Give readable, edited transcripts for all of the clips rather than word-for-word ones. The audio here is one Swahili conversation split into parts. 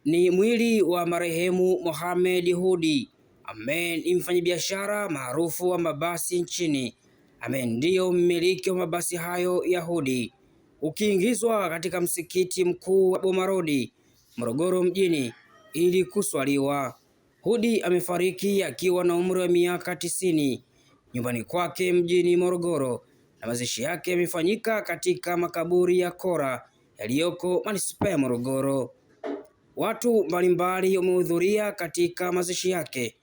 Ni mwili wa marehemu Mohamed Hudi ambaye ni mfanyabiashara maarufu wa mabasi nchini, ambaye ndiyo mmiliki wa mabasi hayo ya Hudi, ukiingizwa katika msikiti mkuu wa Boma Road, Morogoro mjini ili kuswaliwa. Hudi amefariki akiwa na umri wa miaka 90 nyumbani kwake mjini Morogoro, na mazishi yake yamefanyika katika makaburi ya Kora yaliyoko manispaa ya Morogoro. Watu mbalimbali wamehudhuria katika mazishi yake,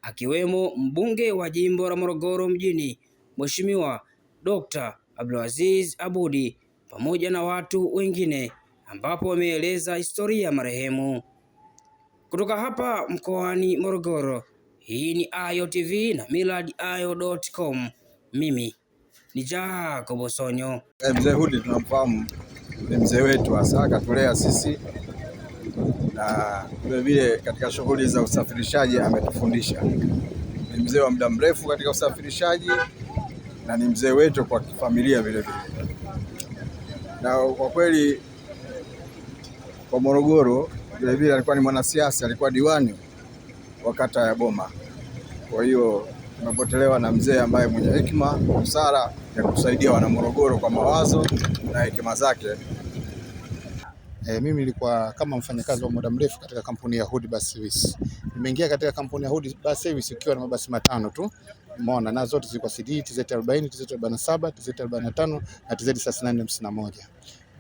akiwemo mbunge wa jimbo la Morogoro mjini Mheshimiwa Dr. Abdulaziz Abudi pamoja na watu wengine, ambapo wameeleza historia ya marehemu. Kutoka hapa mkoani Morogoro, hii ni Ayo TV na millardayo.com. Mimi ni Jacob Sonyo. Mzee Hudi tunamfahamu, ni mzee wetu hasa, akatulea sisi na vile katika shughuli za usafirishaji ametufundisha. Ni mzee wa muda mrefu katika usafirishaji na ni mzee wetu kwa familia vile vile. Na kwa kweli kwa Morogoro vile vile alikuwa ni mwanasiasa, alikuwa diwani wa kata ya Boma. Kwa hiyo tumepotelewa na mzee ambaye mwenye hekima, busara ya kusaidia wana Morogoro kwa mawazo na hekima zake. Mimi nilikuwa kama mfanyakazi wa muda mrefu katika kampuni ya Hudi Bus Service. Nimeingia katika kampuni ya Hudi Bus Service ikiwa na mabasi matano tu. Umeona, na zote zilikuwa CD, TZ40, TZ47, TZ45 na TZ3451.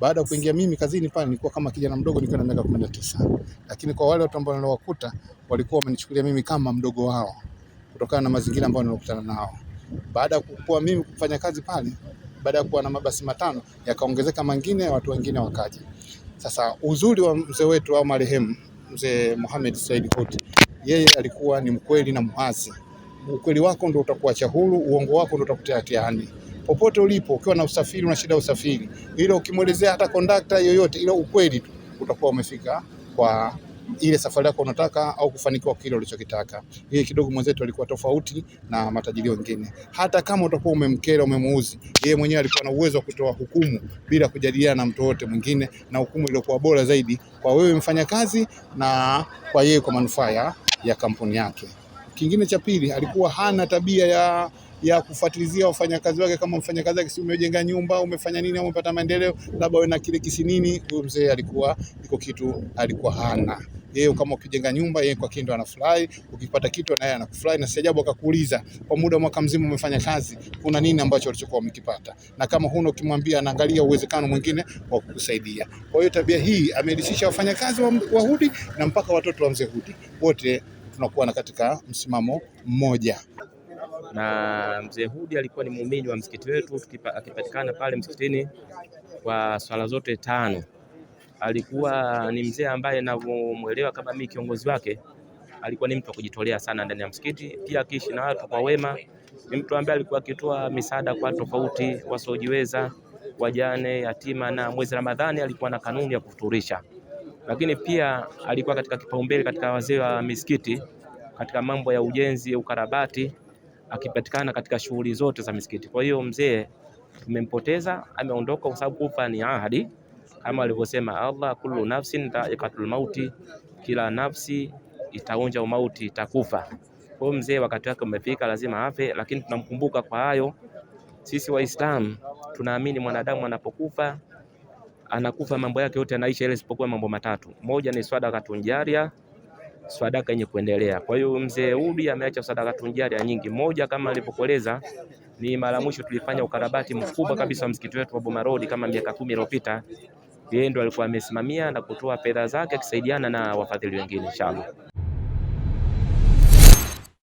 Baada ya kuingia mimi kazini pale nilikuwa kama kijana mdogo, nilikuwa na miaka 19. Lakini kwa wale watu ambao niliwakuta walikuwa wamenichukulia mimi kama mdogo wao kutokana na mazingira ambayo nilikutana nao. Baada ya kuwa mimi kufanya kazi pale, baada ya kuwa na mabasi matano yakaongezeka mengine, watu wengine wakaja. Sasa uzuri wa mzee wetu au marehemu mzee Mohamed Said Hudi, yeye alikuwa ni mkweli na muasi. Ukweli wako ndio utakuacha huru, uongo wako ndio utakutia hatiani. Popote ulipo, ukiwa na usafiri, una shida ya usafiri, ile ukimwelezea hata kondakta yoyote, ile ukweli tu utakuwa umefika kwa ile safari yako unataka au kufanikiwa kile ulichokitaka. Yeye kidogo mwenzetu alikuwa tofauti na matajiri wengine. Hata kama utakuwa umemkera, umemuuzi, yeye mwenyewe alikuwa na uwezo wa kutoa hukumu bila kujadiliana na mtu wote mwingine, na hukumu iliyokuwa bora zaidi kwa wewe mfanyakazi na kwa yeye kwa manufaa ya kampuni yake. Kingine cha pili, alikuwa hana tabia ya kufuatilizia wafanyakazi wake. Kama mfanyakazi wake si umejenga nyumba, umefanya nini, umepata maendeleo, labda wewe na kile kisinini, huyo mzee alikuwa iko kitu alikuwa hana. Yeye kama ukijenga nyumba, yeye kwa kindo anafurahi, ukipata kitu naye anakufurahi, na sijabu akakuuliza kwa muda wa mwaka mzima umefanya kazi, kuna nini ambacho ulichokuwa umekipata, na kama huna ukimwambia anaangalia uwezekano mwingine wa kukusaidia. Kwa hiyo tabia hii amelisisha wafanyakazi wa Hudi na mpaka watoto wa mzee Hudi wote tunakuwa na katika msimamo mmoja. Na mzee Hudi alikuwa ni muumini wa msikiti wetu, akipatikana pale msikitini kwa swala zote tano. Alikuwa ni mzee ambaye ninavyomuelewa kama mimi kiongozi wake, alikuwa ni mtu wa kujitolea sana ndani ya msikiti, pia akiishi na watu kwa wema. Ni mtu ambaye alikuwa akitoa misaada kwa tofauti, wasiojiweza, wajane, yatima, na mwezi Ramadhani alikuwa na kanuni ya kufuturisha. Lakini pia alikuwa katika kipaumbele katika wazee wa misikiti katika mambo ya ujenzi, ukarabati, akipatikana katika shughuli zote za misikiti. Kwa hiyo mzee tumempoteza, ameondoka kwa sababu kufa ni ahadi, kama alivyosema Allah, kullu nafsin dha'iqatul mauti, kila nafsi itaonja umauti, itakufa. Kwa hiyo mzee wakati wake umefika, lazima afe, lakini tunamkumbuka kwa hayo. Sisi Waislamu tunaamini mwanadamu anapokufa anakufa, mambo yake yote yanaisha, ile isipokuwa mambo matatu. Moja ni sadaqatun jaria, sadaka yenye kuendelea. Kwa hiyo mzee Hudi ameacha sadaqatun jaria nyingi. Moja kama alivyokueleza, ni mara mwisho tulifanya ukarabati mkubwa kabisa wa msikiti wetu wa Boma Road kama miaka 10 iliyopita. Yeye ndo alikuwa amesimamia na kutoa fedha zake akisaidiana na wafadhili wengine inshallah.